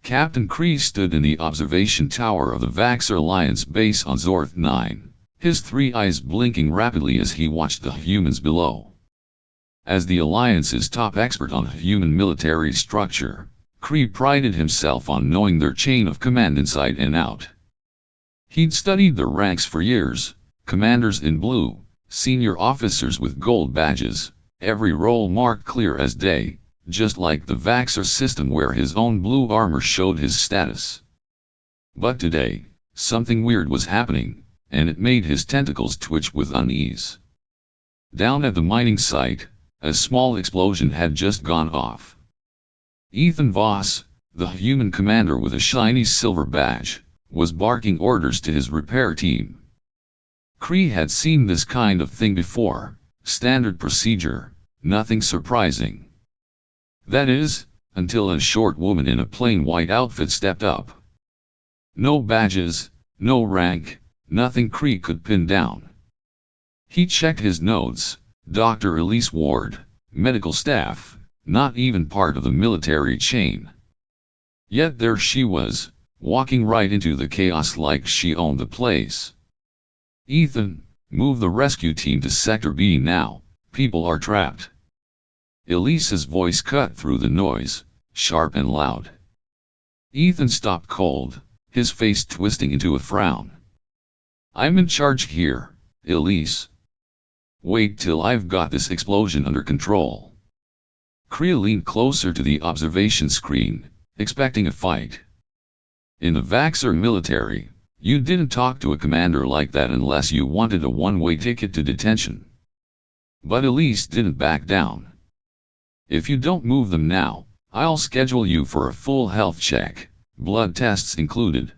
Captain Kree stood in the observation tower of the Vaxxer Alliance base on Zorth 9, his three eyes blinking rapidly as he watched the humans below. As the Alliance's top expert on human military structure, Kree prided himself on knowing their chain of command inside and out. He'd studied their ranks for years, commanders in blue, senior officers with gold badges, every role marked clear as day, just like the Vaxxer system where his own blue armor showed his status. But today, something weird was happening, and it made his tentacles twitch with unease. Down at the mining site, a small explosion had just gone off. Ethan Voss, the human commander with a shiny silver badge, was barking orders to his repair team. Kree had seen this kind of thing before, standard procedure, nothing surprising. That is, until a short woman in a plain white outfit stepped up. No badges, no rank, nothing Kree could pin down. He checked his notes, Dr. Elise Ward, medical staff, not even part of the military chain. Yet there she was, walking right into the chaos like she owned the place. Ethan, move the rescue team to Sector B now, people are trapped. Elise's voice cut through the noise, sharp and loud. Ethan stopped cold, his face twisting into a frown. I'm in charge here, Elise. Wait till I've got this explosion under control. Kree leaned closer to the observation screen, expecting a fight. In the Vaxxer military, you didn't talk to a commander like that unless you wanted a one-way ticket to detention. But Elise didn't back down. If you don't move them now, I'll schedule you for a full health check, blood tests included.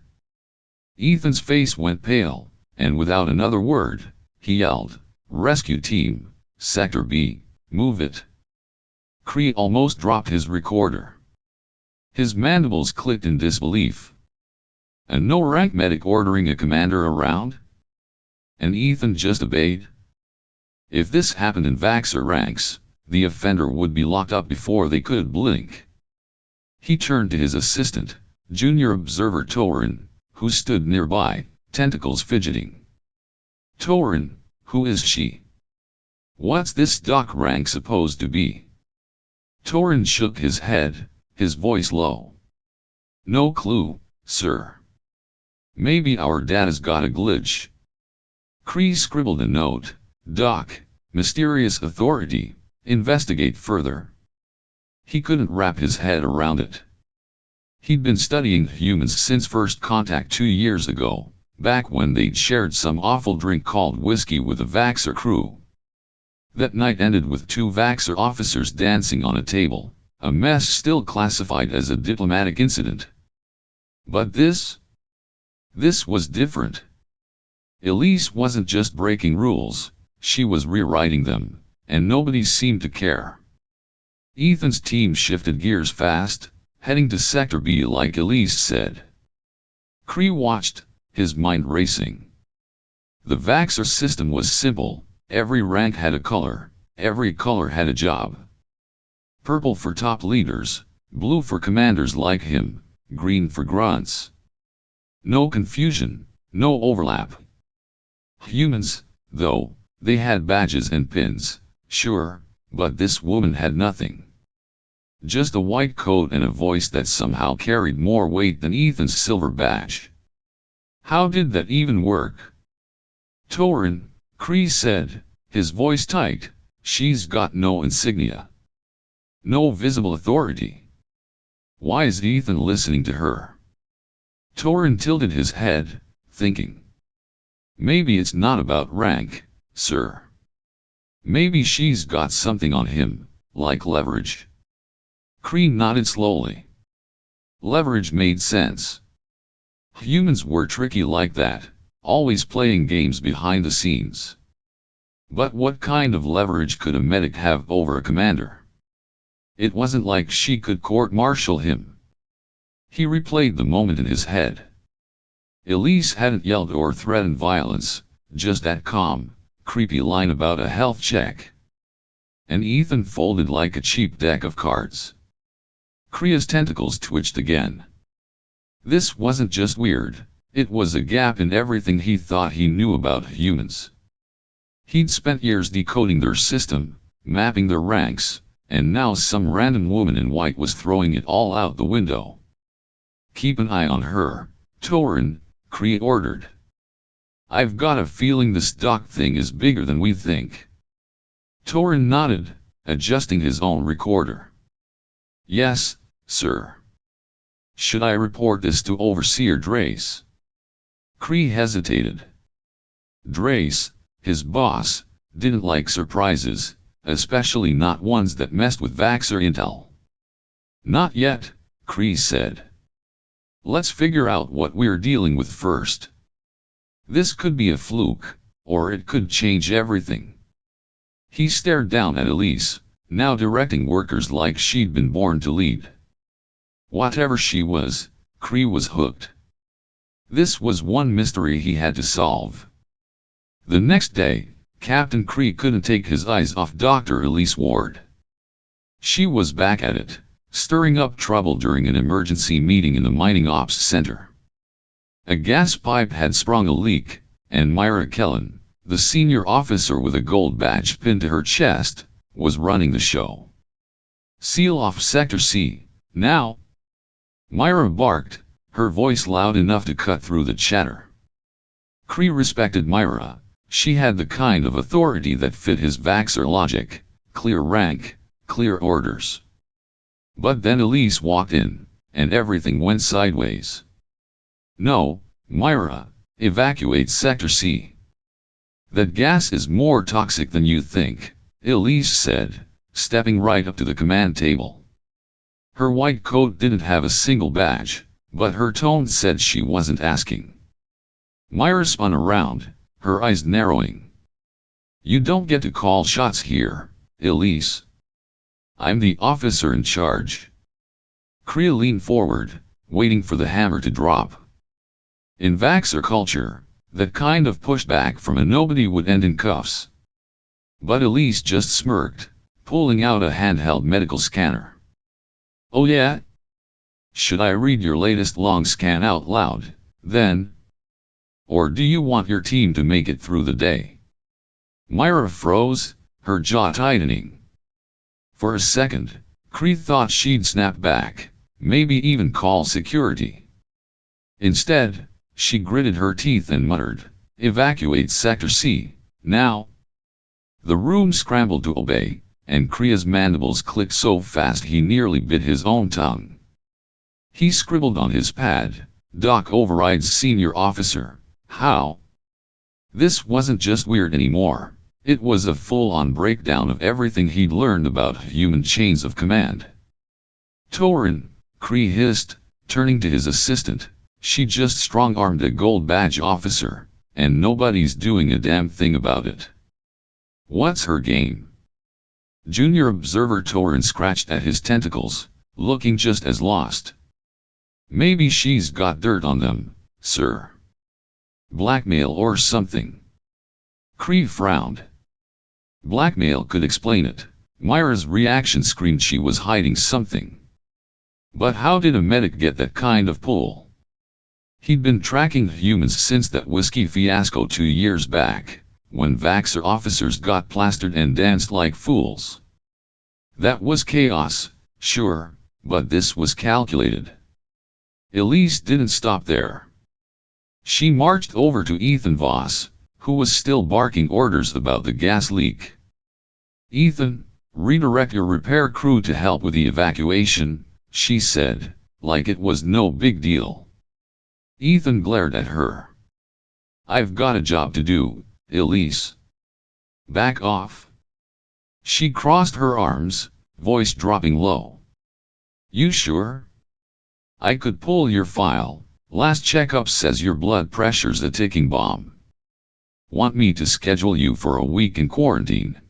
Ethan's face went pale, and without another word, he yelled, Rescue team, Sector B, move it. Kree almost dropped his recorder. His mandibles clicked in disbelief. A no-rank medic ordering a commander around? And Ethan just obeyed? If this happened in Vaxxer ranks, the offender would be locked up before they could blink. He turned to his assistant, Junior Observer Torin, who stood nearby, tentacles fidgeting. Torin, who is she? What's this doc rank supposed to be? Torin shook his head, his voice low. No clue, sir. Maybe our data's got a glitch. Kree scribbled a note, Doc, mysterious authority, investigate further. He couldn't wrap his head around it. He'd been studying humans since first contact 2 years ago, back when they'd shared some awful drink called whiskey with the Vaxxer crew. That night ended with 2 Vaxxer officers dancing on a table, a mess still classified as a diplomatic incident. But this was different. Elise wasn't just breaking rules, she was rewriting them, and nobody seemed to care. Ethan's team shifted gears fast, heading to Sector B like Elise said. Kree watched, his mind racing. The Vaxxer system was simple, every rank had a color, every color had a job. Purple for top leaders, blue for commanders like him, green for grunts. No confusion, no overlap. Humans, though, they had badges and pins, sure, but this woman had nothing. Just a white coat and a voice that somehow carried more weight than Ethan's silver badge. How did that even work? Torin, Kree said, his voice tight, she's got no insignia. No visible authority. Why is Ethan listening to her? Torin tilted his head, thinking. Maybe it's not about rank, sir. Maybe she's got something on him, like leverage. Kree nodded slowly. Leverage made sense. Humans were tricky like that, always playing games behind the scenes. But what kind of leverage could a medic have over a commander? It wasn't like she could court-martial him. He replayed the moment in his head. Elise hadn't yelled or threatened violence, just that calm, creepy line about a health check. And Ethan folded like a cheap deck of cards. Kree's tentacles twitched again. This wasn't just weird, it was a gap in everything he thought he knew about humans. He'd spent years decoding their system, mapping their ranks, and now some random woman in white was throwing it all out the window. "Keep an eye on her, Torin," Kree ordered. "I've got a feeling this doc thing is bigger than we think." Torin nodded, adjusting his own recorder. "Yes, sir." "Should I report this to Overseer Drace?" Kree hesitated. Drace, his boss, didn't like surprises, especially not ones that messed with Vaxxer intel. "Not yet," Kree said. "Let's figure out what we're dealing with first. This could be a fluke, or it could change everything." He stared down at Elise, now directing workers like she'd been born to lead. Whatever she was, Kree was hooked. This was one mystery he had to solve. The next day, Captain Kree couldn't take his eyes off Dr. Elise Ward. She was back at it, stirring up trouble during an emergency meeting in the mining ops center. A gas pipe had sprung a leak, and Myra Kellen, the senior officer with a gold badge pinned to her chest, was running the show. "Seal off Sector C, now!" Myra barked, her voice loud enough to cut through the chatter. Kree respected Myra. She had the kind of authority that fit his Vaxxer logic: clear rank, clear orders. But then Elise walked in, and everything went sideways. "No, Myra, evacuate Sector C. That gas is more toxic than you think," Elise said, stepping right up to the command table. Her white coat didn't have a single badge, but her tone said she wasn't asking. Myra spun around, her eyes narrowing. "You don't get to call shots here, Elise. I'm the officer in charge." Kree leaned forward, waiting for the hammer to drop. In Vaxxer culture, that kind of pushback from a nobody would end in cuffs. But Elise just smirked, pulling out a handheld medical scanner. "Oh yeah? Should I read your latest long scan out loud, then? Or do you want your team to make it through the day?" Myra froze, her jaw tightening. For a second, Kree thought she'd snap back, maybe even call security. Instead, she gritted her teeth and muttered, "Evacuate Sector C, now!" The room scrambled to obey, and Kree's mandibles clicked so fast he nearly bit his own tongue. He scribbled on his pad, "Doc overrides senior officer, how?" This wasn't just weird anymore, it was a full-on breakdown of everything he'd learned about human chains of command. "Torin," Kree hissed, turning to his assistant, "she just strong-armed a gold badge officer, and nobody's doing a damn thing about it. What's her game?" Junior Observer Torin scratched at his tentacles, looking just as lost. "Maybe she's got dirt on them, sir. Blackmail or something." Kree frowned. Blackmail could explain it. Myra's reaction screamed she was hiding something. But how did a medic get that kind of pull? He'd been tracking humans since that whiskey fiasco 2 years back, when Vaxxer officers got plastered and danced like fools. That was chaos, sure, but this was calculated. Elise didn't stop there. She marched over to Ethan Voss, who was still barking orders about the gas leak. "Ethan, redirect your repair crew to help with the evacuation," she said, like it was no big deal. Ethan glared at her. "I've got a job to do, Elise. Back off." She crossed her arms, voice dropping low. "You sure? I could pull your file. Last checkup says your blood pressure's a ticking bomb. Want me to schedule you for a week in quarantine?"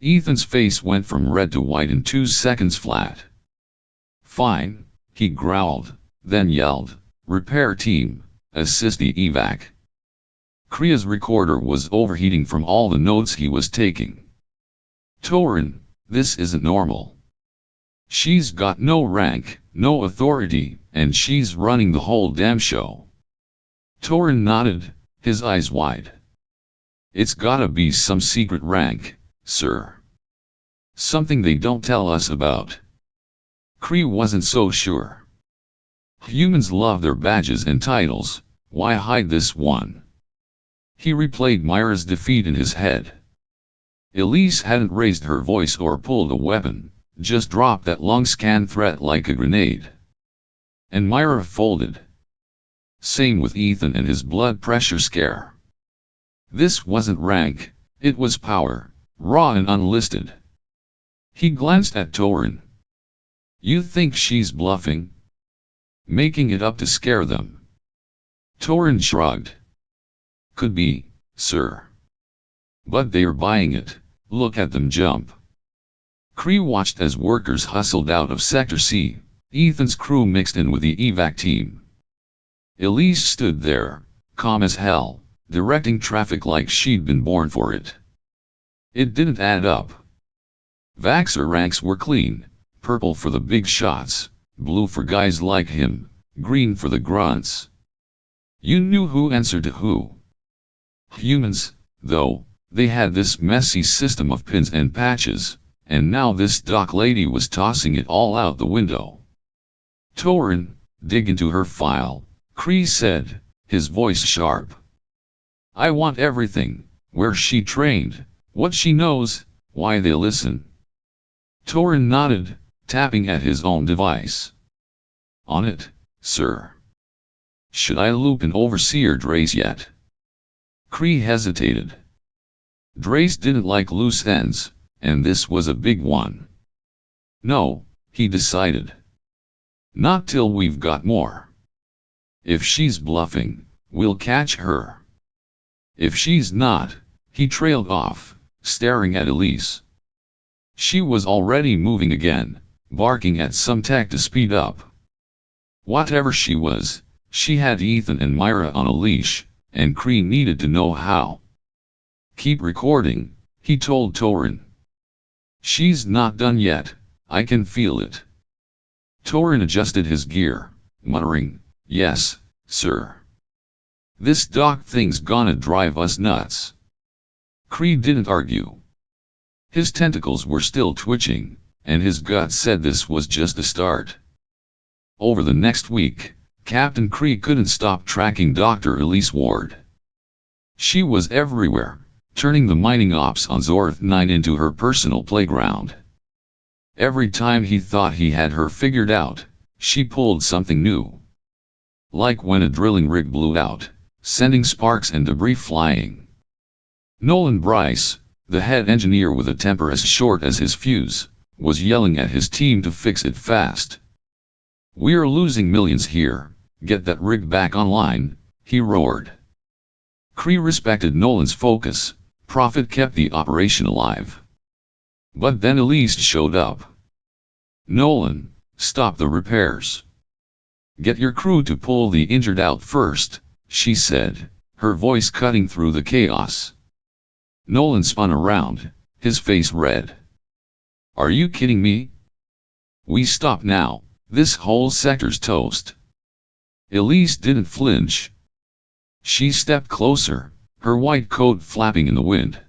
Ethan's face went from red to white in 2 seconds flat. "Fine," he growled, then yelled, "Repair team, assist the evac." Kree's recorder was overheating from all the notes he was taking. "Torin, this isn't normal. She's got no rank, no authority, and she's running the whole damn show. Torin nodded, his eyes wide. It's gotta be some secret rank, sir. Something they don't tell us about. Kree wasn't so sure. Humans love their badges and titles, why hide this one? He replayed Myra's defeat in his head. Elise hadn't raised her voice or pulled a weapon, just dropped that long scan threat like a grenade. And Myra folded. Same with Ethan and his blood pressure scare. This wasn't rank, it was power, raw and unlisted. He glanced at Torin. You think she's bluffing? Making it up to scare them? Torin shrugged. Could be, sir. But they're buying it, look at them jump. Kree watched as workers hustled out of Sector C, Ethan's crew mixed in with the evac team. Elise stood there, calm as hell, directing traffic like she'd been born for it. It didn't add up. Vaxxer ranks were clean, purple for the big shots, blue for guys like him, green for the grunts. You knew who answered to who. Humans, though, they had this messy system of pins and patches, and now this doc lady was tossing it all out the window. Torin, dig into her file, Kree said, his voice sharp. I want everything, where she trained, what she knows, why they listen. Torin nodded, tapping at his own device. On it, sir. Should I loop in Overseer Drace yet? Kree hesitated. Drace didn't like loose ends, and this was a big one. No, he decided. Not till we've got more. If she's bluffing, we'll catch her. If she's not, he trailed off, staring at Elise. She was already moving again, barking at some tech to speed up. Whatever she was, she had Ethan and Myra on a leash, and Kree needed to know how. Keep recording, he told Torin. She's not done yet, I can feel it. Torin adjusted his gear, muttering, yes, sir. This doc thing's gonna drive us nuts. Kree didn't argue. His tentacles were still twitching, and his gut said this was just a start. Over the next week, Captain Kree couldn't stop tracking Dr. Elise Ward. She was everywhere, turning the mining ops on Zorth 9 into her personal playground. Every time he thought he had her figured out, she pulled something new. Like when a drilling rig blew out, sending sparks and debris flying. Nolan Bryce, the head engineer with a temper as short as his fuse, was yelling at his team to fix it fast. We're losing millions here, get that rig back online, he roared. Kree respected Nolan's focus, profit kept the operation alive. But then Elise showed up. Nolan, stop the repairs. Get your crew to pull the injured out first, she said, her voice cutting through the chaos. Nolan spun around, his face red. Are you kidding me? We stop now, this whole sector's toast. Elise didn't flinch. She stepped closer, her white coat flapping in the wind.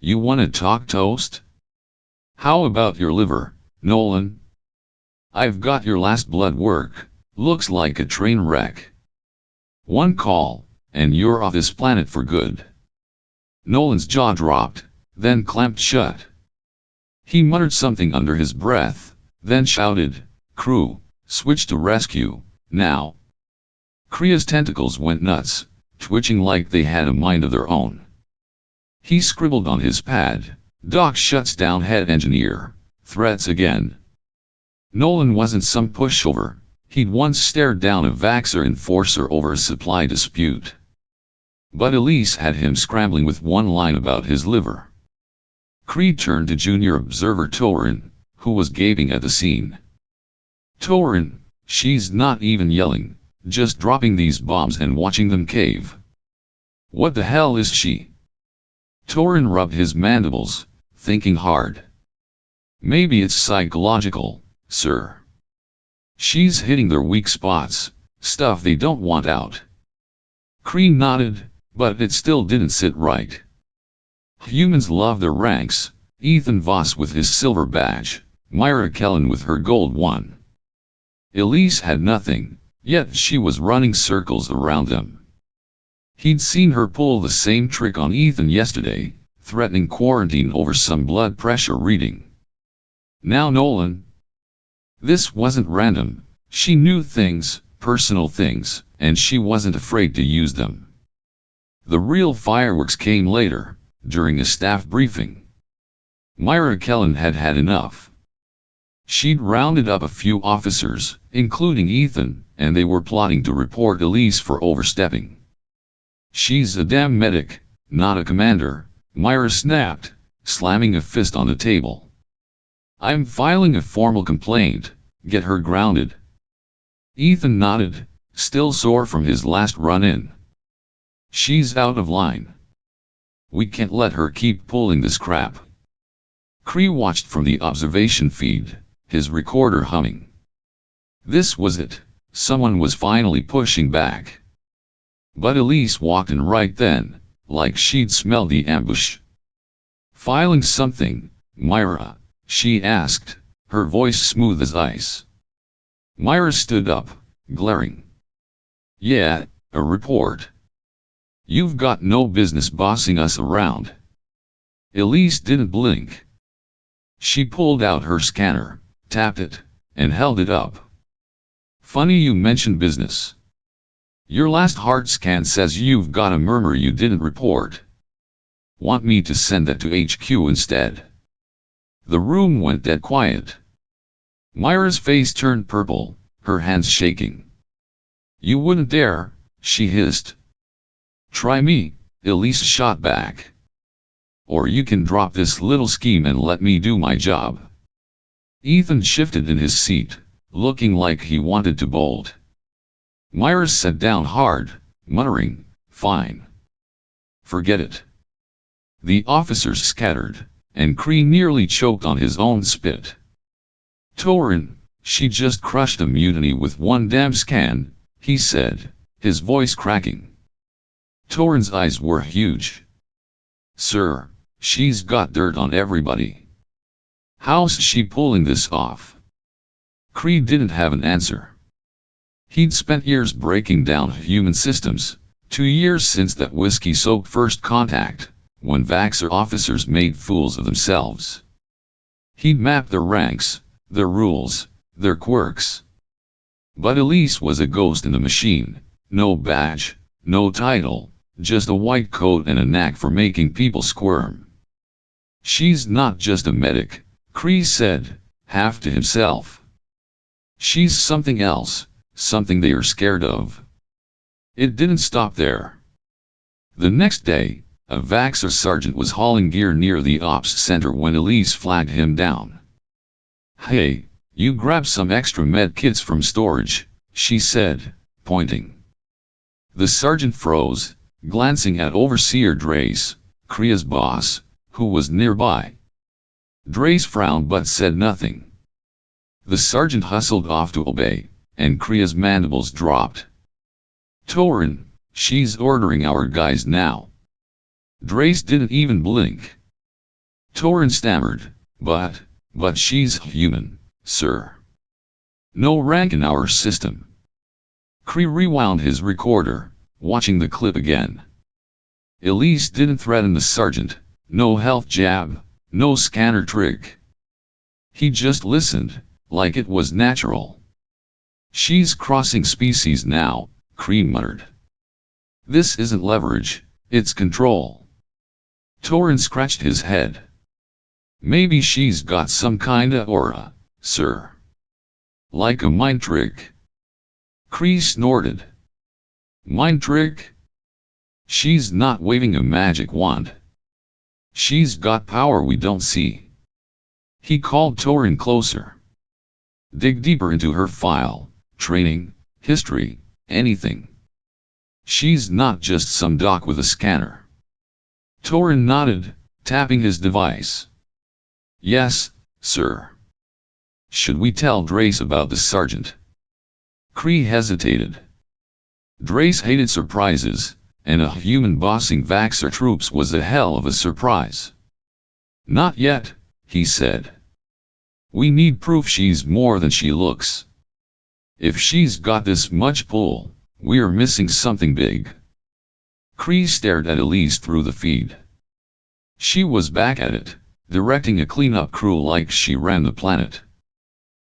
You wanna talk toast? How about your liver, Nolan? I've got your last blood work, looks like a train wreck. One call, and you're off this planet for good. Nolan's jaw dropped, then clamped shut. He muttered something under his breath, then shouted, crew, switch to rescue, now. Kree's tentacles went nuts, twitching like they had a mind of their own. He scribbled on his pad, Doc shuts down head engineer, threats again. Nolan wasn't some pushover, he'd once stared down a Vaxxer enforcer over a supply dispute. But Elise had him scrambling with one line about his liver. Kree turned to junior observer Torin, who was gaping at the scene. Torin, she's not even yelling, just dropping these bombs and watching them cave. What the hell is she? Torin rubbed his mandibles, thinking hard. Maybe it's psychological, sir. She's hitting their weak spots, stuff they don't want out. Cree nodded, but it still didn't sit right. Humans love their ranks, Ethan Voss with his silver badge, Myra Kellen with her gold one. Elise had nothing, yet she was running circles around them. He'd seen her pull the same trick on Ethan yesterday, threatening quarantine over some blood pressure reading. Now Nolan. This wasn't random, she knew things, personal things, and she wasn't afraid to use them. The real fireworks came later, during a staff briefing. Myra Kellen had had enough. She'd rounded up a few officers, including Ethan, and they were plotting to report Elise for overstepping. She's a damn medic, not a commander, Myra snapped, slamming a fist on the table. I'm filing a formal complaint, get her grounded. Ethan nodded, still sore from his last run-in. She's out of line. We can't let her keep pulling this crap. Cree watched from the observation feed, his recorder humming. This was it, someone was finally pushing back. But Elise walked in right then, like she'd smelled the ambush. Filing something, Myra? She asked, her voice smooth as ice. Myra stood up, glaring. Yeah, a report. You've got no business bossing us around. Elise didn't blink. She pulled out her scanner, tapped it, and held it up. Funny you mention business. Your last heart scan says you've got a murmur you didn't report. Want me to send that to HQ instead? The room went dead quiet. Myra's face turned purple, her hands shaking. You wouldn't dare, she hissed. Try me, Elise shot back. Or you can drop this little scheme and let me do my job. Ethan shifted in his seat, looking like he wanted to bolt. Myra sat down hard, muttering, fine. Forget it. The officers scattered, and Cree nearly choked on his own spit. Torin, she just crushed a mutiny with one damn scan, he said, his voice cracking. Torin's eyes were huge. Sir, she's got dirt on everybody. How's she pulling this off? Cree didn't have an answer. He'd spent years breaking down human systems, 2 years since that whiskey-soaked first contact, when Vaxxer officers made fools of themselves. He'd mapped their ranks, their rules, their quirks. But Elise was a ghost in the machine, no badge, no title, just a white coat and a knack for making people squirm. She's not just a medic, Cree said, half to himself. She's something else, something they are scared of. It didn't stop there. The next day, a Vaxxer sergeant was hauling gear near the ops center when Elise flagged him down. Hey, you grab some extra med kits from storage, she said, pointing. The sergeant froze, glancing at Overseer Drace, Krea's boss, who was nearby. Drace frowned but said nothing. The sergeant hustled off to obey, and Krea's mandibles dropped. Torin, she's ordering our guys now. Drace didn't even blink. Torin stammered, but she's human, sir. No rank in our system. Cree rewound his recorder, watching the clip again. Elise didn't threaten the sergeant, no health jab, no scanner trick. He just listened, like it was natural. She's crossing species now, Cree muttered. This isn't leverage, it's control. Torin scratched his head. Maybe she's got some kinda aura, sir. Like a mind trick. Cree snorted. Mind trick? She's not waving a magic wand. She's got power we don't see. He called Torin closer. Dig deeper into her file, training, history, anything. She's not just some doc with a scanner. Torin nodded, tapping his device. Yes, sir. Should we tell Drace about the sergeant? Kree hesitated. Drace hated surprises, and a human bossing Vaxxer troops was a hell of a surprise. Not yet, he said. We need proof she's more than she looks. If she's got this much pull, we're missing something big. Kree stared at Elise through the feed. She was back at it, directing a cleanup crew like she ran the planet.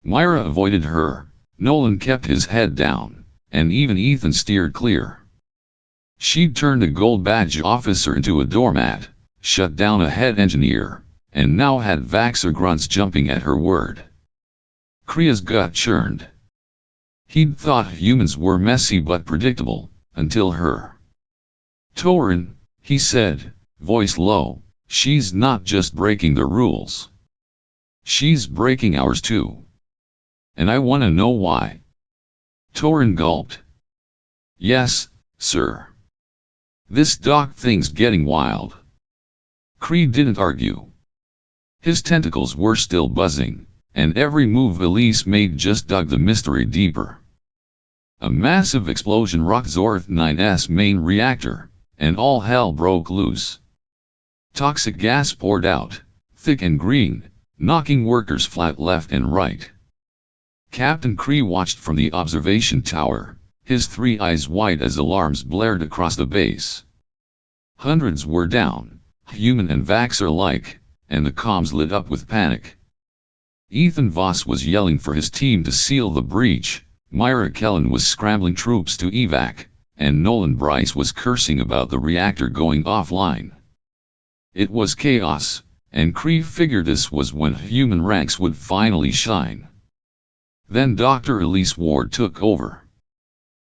Myra avoided her, Nolan kept his head down, and even Ethan steered clear. She'd turned a gold badge officer into a doormat, shut down a head engineer, and now had Vaxxer grunts jumping at her word. Kree's gut churned. He'd thought humans were messy but predictable, until her. Torin, he said, voice low, she's not just breaking the rules. She's breaking ours too. And I want to know why. Torin gulped. Yes, sir. This doc thing's getting wild. Kree didn't argue. His tentacles were still buzzing, and every move Elise made just dug the mystery deeper. A massive explosion rocked Zorth 9's main reactor, and all hell broke loose. Toxic gas poured out, thick and green, knocking workers flat left and right. Captain Kree watched from the observation tower, his three eyes wide as alarms blared across the base. Hundreds were down, human and Vaxxer alike, and the comms lit up with panic. Ethan Voss was yelling for his team to seal the breach, Myra Kellen was scrambling troops to evac, and Nolan Bryce was cursing about the reactor going offline. It was chaos, and Kree figured this was when human ranks would finally shine. Then Dr. Elise Ward took over.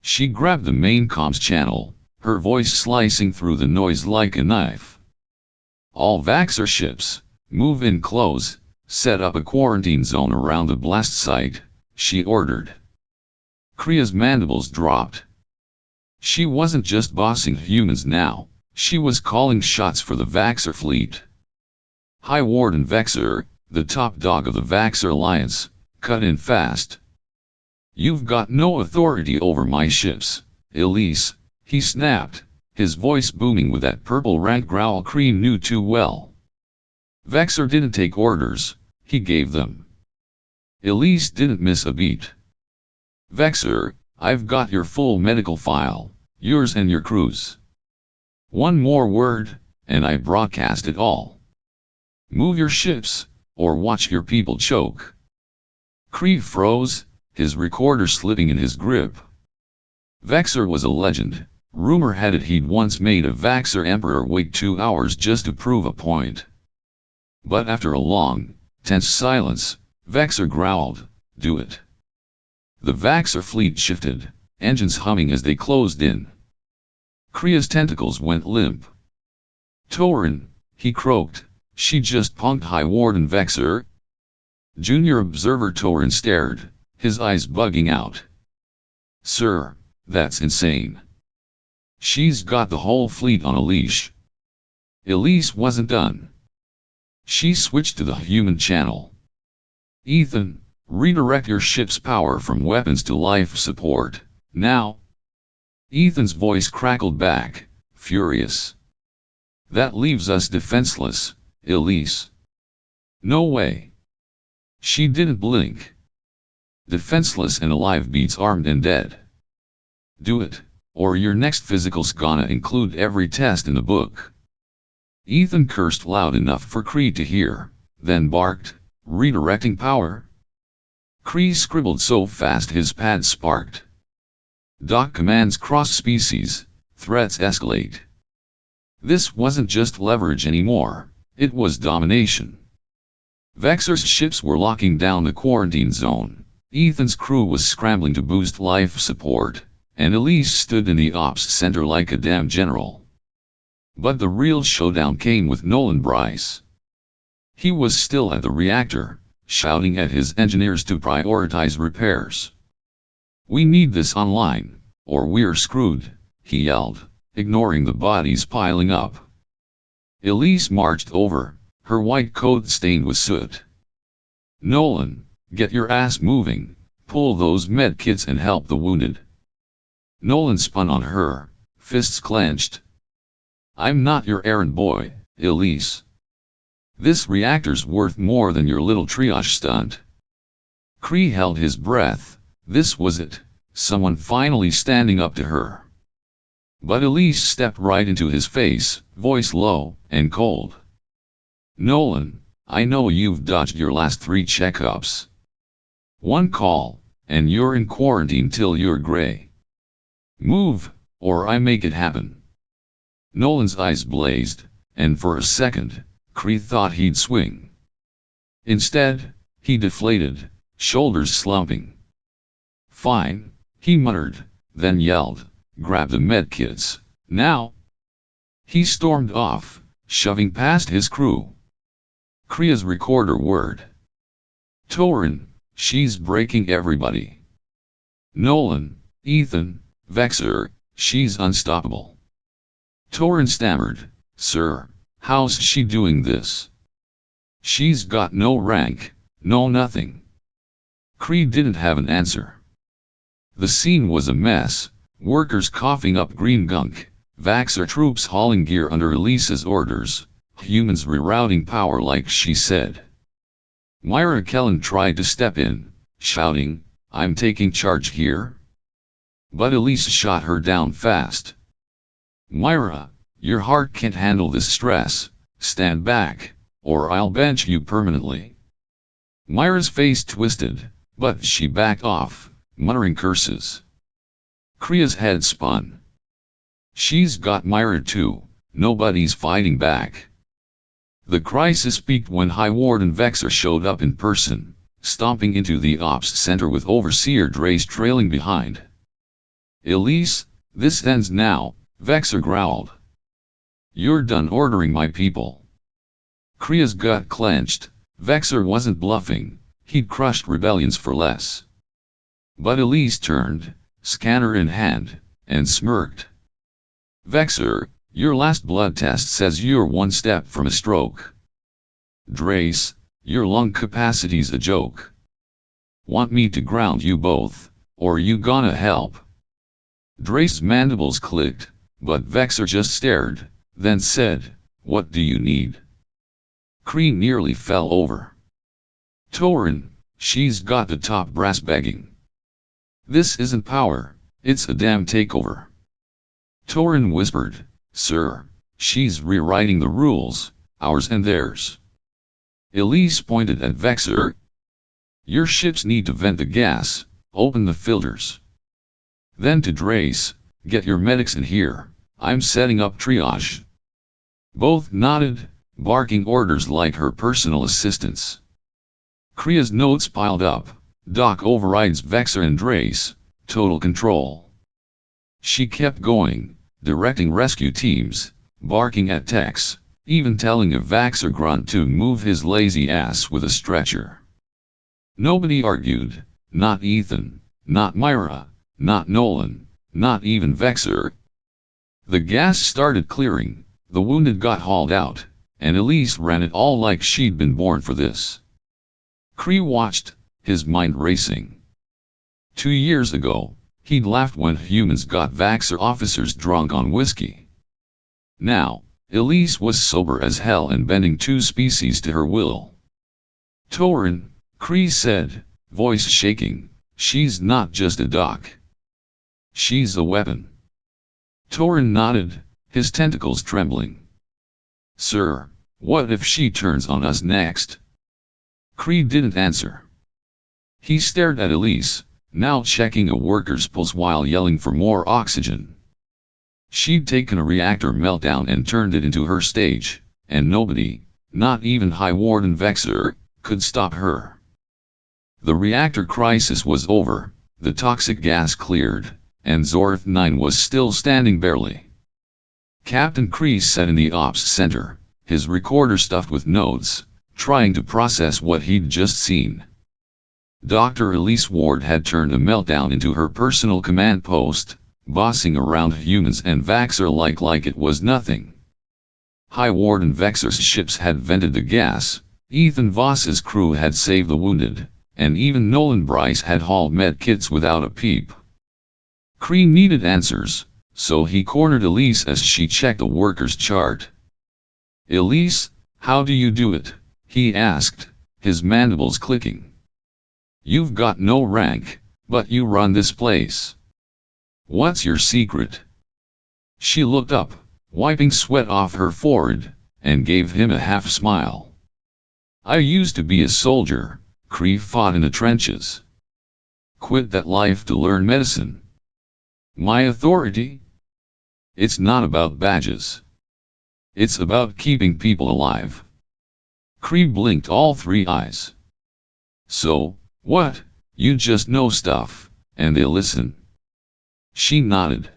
She grabbed the main comms channel, her voice slicing through the noise like a knife. All Vaxxer ships, move in close, set up a quarantine zone around the blast site, she ordered. Kree's mandibles dropped. She wasn't just bossing humans now, she was calling shots for the Vaxxer fleet. High Warden Vexer, the top dog of the Vaxxer Alliance, cut in fast. You've got no authority over my ships, Elise, he snapped, his voice booming with that purple rank growl Kree knew too well. Vexer didn't take orders, he gave them. Elise didn't miss a beat. Vexer, I've got your full medical file, yours and your crew's. One more word, and I broadcast it all. Move your ships, or watch your people choke. Kree froze, his recorder slipping in his grip. Vexer was a legend. Rumor had it he'd once made a Vaxxer Emperor wait 2 hours just to prove a point. But after a long, tense silence, Vexer growled, "Do it." The Vaxxer fleet shifted, engines humming as they closed in. Kree's tentacles went limp. Torin, he croaked, she just punked High Warden Vexer. Junior Observer Torin stared, his eyes bugging out. Sir, that's insane. She's got the whole fleet on a leash. Elise wasn't done. She switched to the human channel. Ethan, redirect your ship's power from weapons to life support, now. Ethan's voice crackled back, furious. That leaves us defenseless, Elise. No way. She didn't blink. Defenseless and alive beats armed and dead. Do it, or your next physical's gonna include every test in the book. Ethan cursed loud enough for Kree to hear, then barked, redirecting power. Kree scribbled so fast his pad sparked. Doc commands cross species, threats escalate. This wasn't just leverage anymore, it was domination. Vexer's ships were locking down the quarantine zone, Ethan's crew was scrambling to boost life support, and Elise stood in the ops center like a damn general. But the real showdown came with Nolan Bryce. He was still at the reactor, shouting at his engineers to prioritize repairs. We need this online, or we're screwed, he yelled, ignoring the bodies piling up. Elise marched over, her white coat stained with soot. Nolan, get your ass moving, pull those med kits and help the wounded. Nolan spun on her, fists clenched. I'm not your errand boy, Elise. This reactor's worth more than your little triage stunt. Kree held his breath. This was it, someone finally standing up to her. But Elise stepped right into his face, voice low and cold. Nolan, I know you've dodged your last 3 checkups. One call, and you're in quarantine till you're gray. Move, or I make it happen. Nolan's eyes blazed, and for a second, Kree thought he'd swing. Instead, he deflated, shoulders slumping. Fine, he muttered, then yelled, grab the medkits, now! He stormed off, shoving past his crew. Kree's recorder whirred. Torin, she's breaking everybody. Nolan, Ethan, Vexer, she's unstoppable. Torin stammered, Sir, how's she doing this? She's got no rank, no nothing. Kree didn't have an answer. The scene was a mess, workers coughing up green gunk, Vaxxer troops hauling gear under Elise's orders, humans rerouting power like she said. Myra Kellen tried to step in, shouting, I'm taking charge here. But Elise shot her down fast. Myra, your heart can't handle this stress, stand back, or I'll bench you permanently. Myra's face twisted, but she backed off, muttering curses. Kree's head spun. She's got Myra too, nobody's fighting back. The crisis peaked when High Warden Vexer showed up in person, stomping into the ops center with Overseer Drace trailing behind. Elise, this ends now, Vexer growled. You're done ordering my people. Kree's gut clenched. Vexer wasn't bluffing, he'd crushed rebellions for less. But Elise turned, scanner in hand, and smirked. Vexer, your last blood test says you're 1 step from a stroke. Drace, your lung capacity's a joke. Want me to ground you both, or you gonna help? Drace's mandibles clicked, but Vexer just stared, then said, what do you need? Kree nearly fell over. Torin, she's got the top brass begging. This isn't power, it's a damn takeover. Torin whispered, Sir, she's rewriting the rules, ours and theirs. Elise pointed at Vexer. Your ships need to vent the gas, open the filters. Then to Drace, get your medics in here, I'm setting up triage. Both nodded, barking orders like her personal assistants. Kree's notes piled up. Doc overrides Vexer and Drace, total control. She kept going, directing rescue teams, barking at techs, even telling a Vaxxer grunt to move his lazy ass with a stretcher. Nobody argued, not Ethan, not Myra, not Nolan, not even Vexer. The gas started clearing, the wounded got hauled out, and Elise ran it all like she'd been born for this. Kree watched, his mind racing. 2 years ago, he'd laughed when humans got Vaxxer officers drunk on whiskey. Now, Elise was sober as hell and bending 2 species to her will. Torin, Kree said, voice shaking, she's not just a doc. She's a weapon. Torin nodded, his tentacles trembling. Sir, what if she turns on us next? Kree didn't answer. He stared at Elise, now checking a worker's pulse while yelling for more oxygen. She'd taken a reactor meltdown and turned it into her stage, and nobody, not even High Warden Vexer, could stop her. The reactor crisis was over, the toxic gas cleared, and Zorth 9 was still standing barely. Captain Kree sat in the ops center, his recorder stuffed with notes, trying to process what he'd just seen. Dr. Elise Ward had turned a meltdown into her personal command post, bossing around humans and Vaxxer like it was nothing. High Warden Vexer's ships had vented the gas, Ethan Voss's crew had saved the wounded, and even Nolan Bryce had hauled med kits without a peep. Cree needed answers, so he cornered Elise as she checked the worker's chart. "Elise, how do you do it?" he asked, his mandibles clicking. "You've got no rank, but you run this place. What's your secret?" She looked up, wiping sweat off her forehead, and gave him a half smile. "I used to be a soldier," Cree fought in the trenches. "Quit that life to learn medicine. My authority? It's not about badges. It's about keeping people alive." Cree blinked all three eyes. "So, what, you just know stuff, and they'll listen?" She nodded.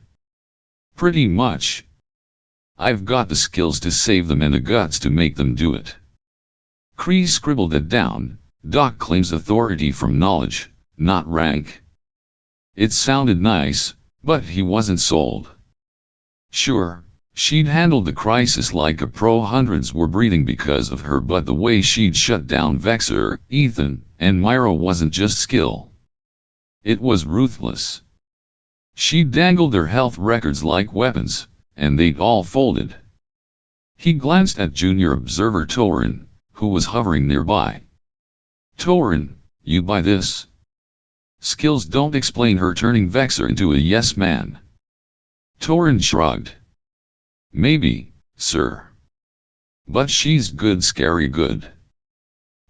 "Pretty much. I've got the skills to save them and the guts to make them do it." Cree scribbled it down. "Doc claims authority from knowledge, not rank." It sounded nice, but he wasn't sold. Sure, she'd handled the crisis like a pro, hundreds were breathing because of her, but the way she'd shut down Vexer, Ethan, and Myra wasn't just skill. It was ruthless. She dangled their health records like weapons, and they'd all folded. He glanced at Junior Observer Torin, who was hovering nearby. "Torin, you buy this?" Skills don't explain her turning Vexer into a yes man. Torin shrugged. "Maybe, sir. But she's good, scary good."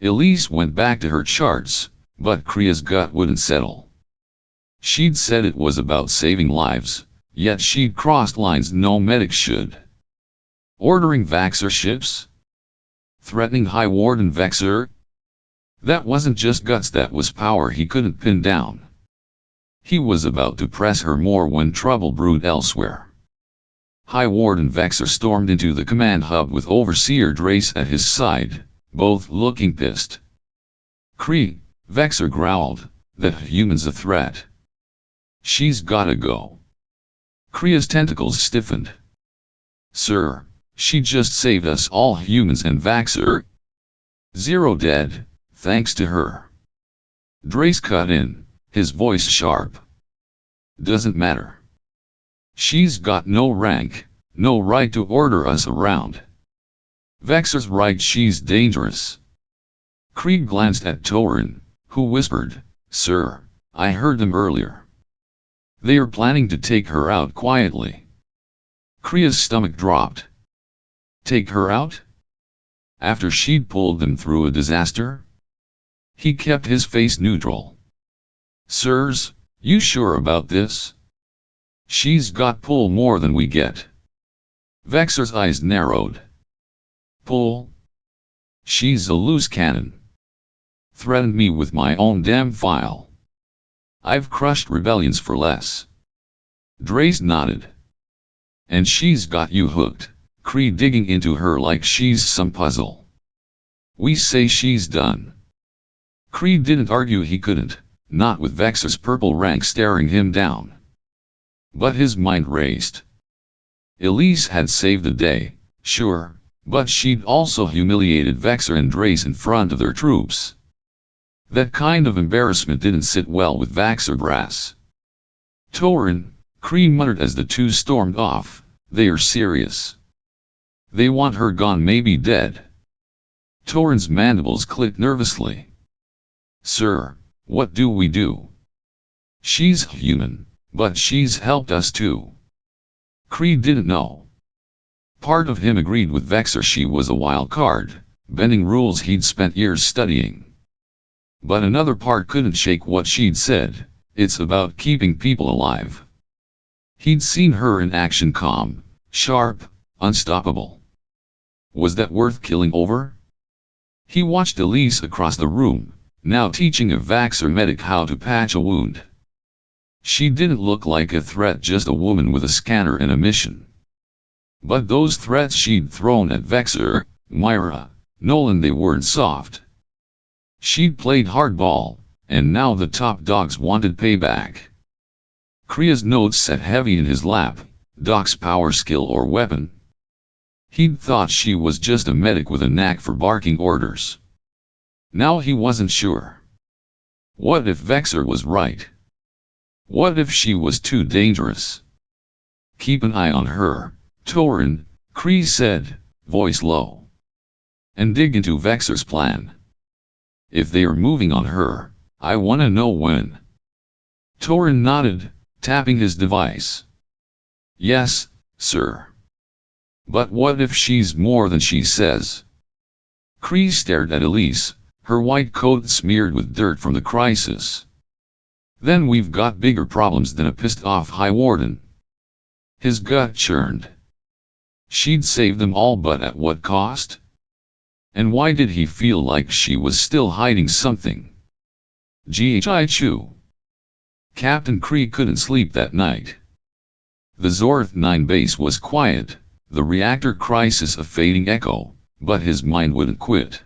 Elise went back to her charts, but Kria's gut wouldn't settle. She'd said it was about saving lives, yet she'd crossed lines no medic should. Ordering Vaxxer ships? Threatening High Warden Vexer? That wasn't just guts, that was power he couldn't pin down. He was about to press her more when trouble brewed elsewhere. High Warden Vexer stormed into the command hub with Overseer Drace at his side, both looking pissed. "Cree," Vexer growled, "that human's a threat. She's gotta go." Kria's tentacles stiffened. "Sir, she just saved us all, humans and Vaxxer. 0 dead, thanks to her." Drace cut in, his voice sharp. "Doesn't matter. She's got no rank, no right to order us around. Vexer's right, she's dangerous." Krieg glanced at Torin, who whispered, "Sir, I heard them earlier. They are planning to take her out quietly." Kria's stomach dropped. Take her out? After she'd pulled them through a disaster? He kept his face neutral. "Sirs, you sure about this? She's got pull more than we get." Vexer's eyes narrowed. "Pull? She's a loose cannon. Threatened me with my own damn file. I've crushed rebellions for less." Drace nodded. "And she's got you hooked, Cree, digging into her like she's some puzzle. We say she's done." Cree didn't argue, he couldn't, not with Vexer's purple rank staring him down. But his mind raced. Elise had saved the day, sure, but she'd also humiliated Vexer and Drace in front of their troops. That kind of embarrassment didn't sit well with Vaxxer brass. "Torin," Cree muttered as the two stormed off, "they are serious. They want her gone, maybe dead." Torin's mandibles clicked nervously. "Sir, what do we do? She's human, but she's helped us too." Cree didn't know. Part of him agreed with Vexer, she was a wild card, bending rules he'd spent years studying. But another part couldn't shake what she'd said, "It's about keeping people alive." He'd seen her in action, calm, sharp, unstoppable. Was that worth killing over? He watched Elise across the room, now teaching a Vaxxer medic how to patch a wound. She didn't look like a threat, just a woman with a scanner and a mission. But those threats she'd thrown at Vexer, Myra, Nolan, they weren't soft. She'd played hardball, and now the top dogs wanted payback. Kria's notes sat heavy in his lap. Doc's power, skill, or weapon? He'd thought she was just a medic with a knack for barking orders. Now he wasn't sure. What if Vexor was right? What if she was too dangerous? Keep an eye on her, Torin, Kree said, voice low. And dig into Vexor's plan. If they are moving on her, I wanna know when. Torin nodded, tapping his device. Yes, sir. But what if she's more than she says? Kree stared at Elise, her white coat smeared with dirt from the crisis. Then we've got bigger problems than a pissed-off High Warden. His gut churned. She'd save them all, but at what cost? And why did he feel like she was still hiding something? Ghi-Chu. Captain Kree couldn't sleep that night. The Zorth 9 base was quiet, the reactor crisis a fading echo, but his mind wouldn't quit.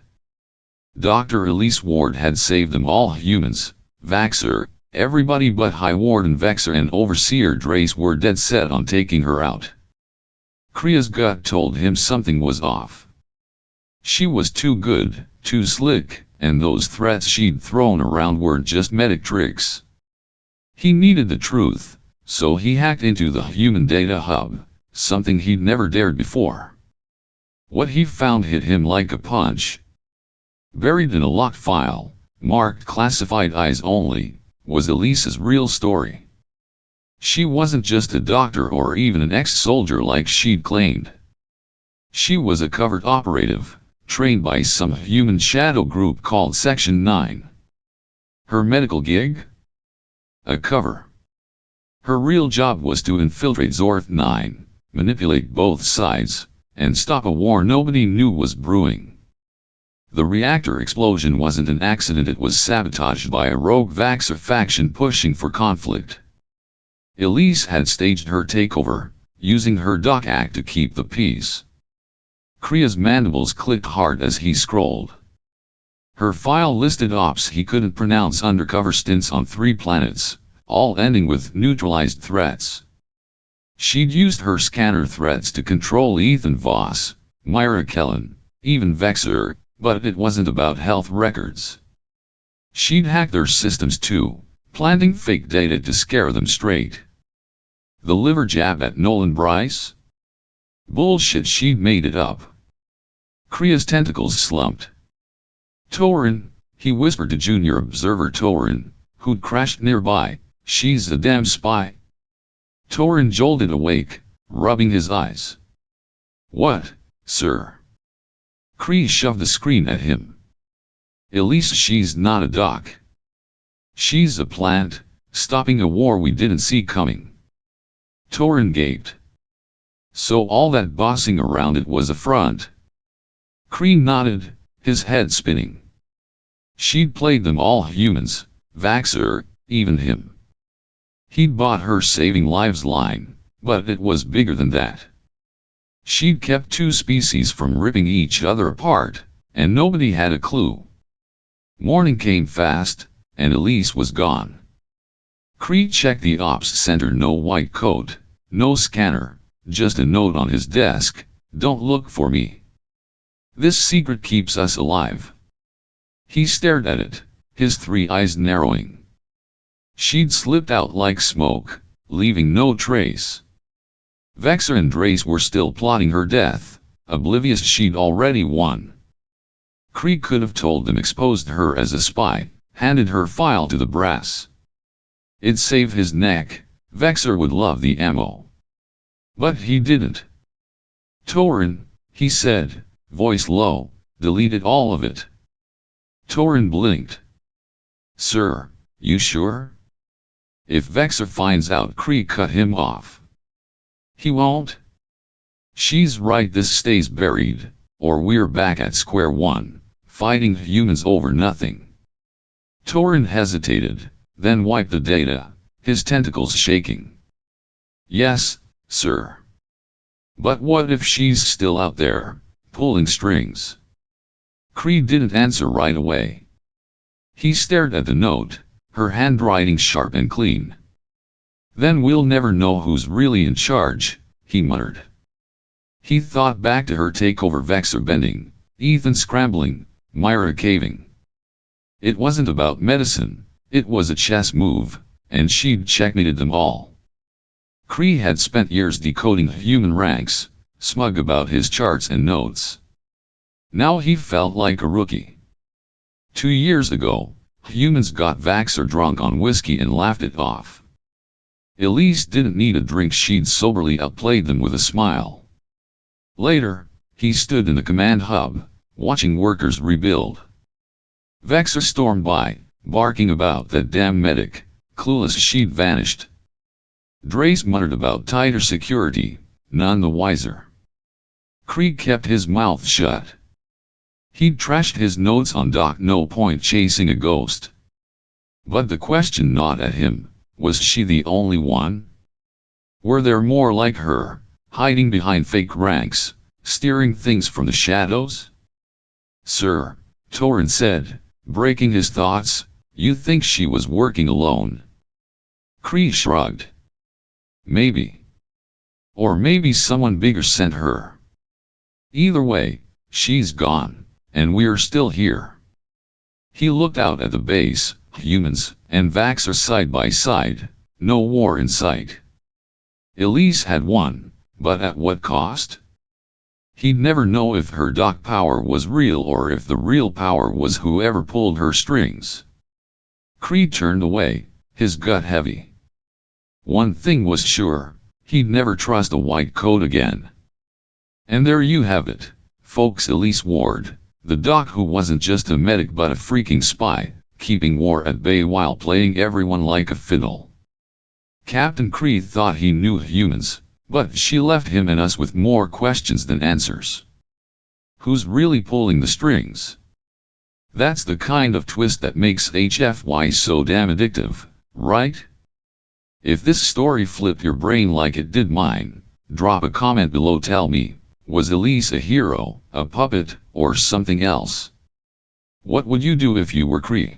Dr. Elise Ward had saved them all, humans, Vaxxer, everybody but High Warden Vexor and Overseer Drace were dead set on taking her out. Kree's gut told him something was off. She was too good, too slick, and those threats she'd thrown around weren't just medic tricks. He needed the truth, so he hacked into the human data hub, something he'd never dared before. What he found hit him like a punch. Buried in a locked file, marked classified eyes only, was Elise's real story. She wasn't just a doctor or even an ex-soldier like she'd claimed. She was a covert operative, trained by some human shadow group called Section 9. Her medical gig? A cover. Her real job was to infiltrate Zorth 9, manipulate both sides, and stop a war nobody knew was brewing. The reactor explosion wasn't an accident, it was sabotaged by a rogue Vaxxer faction pushing for conflict. Elise had staged her takeover, using her Doc Act to keep the peace. Kree's mandibles clicked hard as he scrolled. Her file listed ops he couldn't pronounce, undercover stints on 3 planets, all ending with neutralized threats. She'd used her scanner threats to control Ethan Voss, Myra Kellen, even Vexor, but it wasn't about health records. She'd hacked their systems too, planting fake data to scare them straight. The liver jab at Nolan Bryce? Bullshit, she'd made it up. Kree's tentacles slumped. Torin, he whispered to junior observer Torin, who'd crashed nearby, she's a damn spy. Torin jolted awake, rubbing his eyes. What, sir? Kree shoved the screen at him. Elise, she's not a doc. She's a plant, stopping a war we didn't see coming. Torin gaped. So all that bossing around it was a front? Kree nodded, his head spinning. She'd played them all, humans, Vaxxer, even him. He'd bought her saving lives line, but it was bigger than that. She'd kept 2 species from ripping each other apart, and nobody had a clue. Morning came fast, and Elise was gone. Kree checked the ops center, no white coat, no scanner, just a note on his desk, don't look for me. This secret keeps us alive. He stared at it, his 3 eyes narrowing. She'd slipped out like smoke, leaving no trace. Vexor and Drace were still plotting her death, oblivious she'd already won. Kree could have told them, exposed her as a spy, handed her file to the brass. It'd save his neck, Vexor would love the ammo. But he didn't. Torin, he said, voice low, deleted all of it. Torin blinked. Sir, you sure? If Vexor finds out, Kree cut him off. He won't. She's right, this stays buried, or we're back at square one, fighting humans over nothing. Torin hesitated, then wiped the data, his tentacles shaking. Yes, sir. But what if she's still out there, pulling strings? Kree didn't answer right away. He stared at the note, her handwriting sharp and clean. Then we'll never know who's really in charge, he muttered. He thought back to her takeover, Vexor bending, Ethan scrambling, Myra caving. It wasn't about medicine, It was a chess move, and she'd checkmated them all. Kree had spent years decoding human ranks, smug about his charts and notes. Now he felt like a rookie. 2 years ago, humans got Vaxxer drunk on whiskey and laughed it off. Elise didn't need a drink, she'd soberly outplayed them with a smile. Later, he stood in the command hub, watching workers rebuild. Vaxxer stormed by, barking about that damn medic, clueless she'd vanished. Drace muttered about tighter security, none the wiser. Krieg kept his mouth shut. He'd trashed his notes on Doc, no point chasing a ghost. But the question gnawed at him, was she the only one? Were there more like her, hiding behind fake ranks, steering things from the shadows? Sir, Torrent said, breaking his thoughts, you think she was working alone? Kree shrugged. Maybe. Or maybe someone bigger sent her. Either way, she's gone, and we're still here. He looked out at the base, humans and Vaxxer side by side, no war in sight. Elise had won, but at what cost? He'd never know if her doc power was real or if the real power was whoever pulled her strings. Creed turned away, his gut heavy. One thing was sure, he'd never trust a white coat again. And there you have it, folks. Elise Ward, the doc who wasn't just a medic but a freaking spy, keeping war at bay while playing everyone like a fiddle. Captain Creed thought he knew humans, but she left him and us with more questions than answers. Who's really pulling the strings? That's the kind of twist that makes HFY so damn addictive, right? If this story flipped your brain like it did mine, drop a comment below. Tell me, was Elise a hero, a puppet, or something else? What would you do if you were Kree?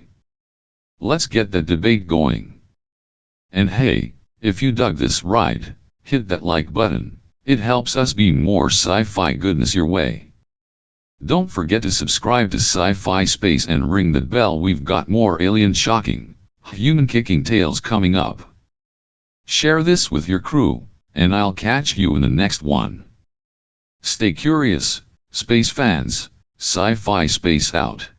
Let's get that debate going. And hey, if you dug this ride, hit that like button, it helps us be more sci-fi goodness your way. Don't forget to subscribe to Sci-Fi Space and ring that bell, we've got more alien shocking, human kicking tales coming up. Share this with your crew, and I'll catch you in the next one. Stay curious, space fans. Sci-Fi Space out.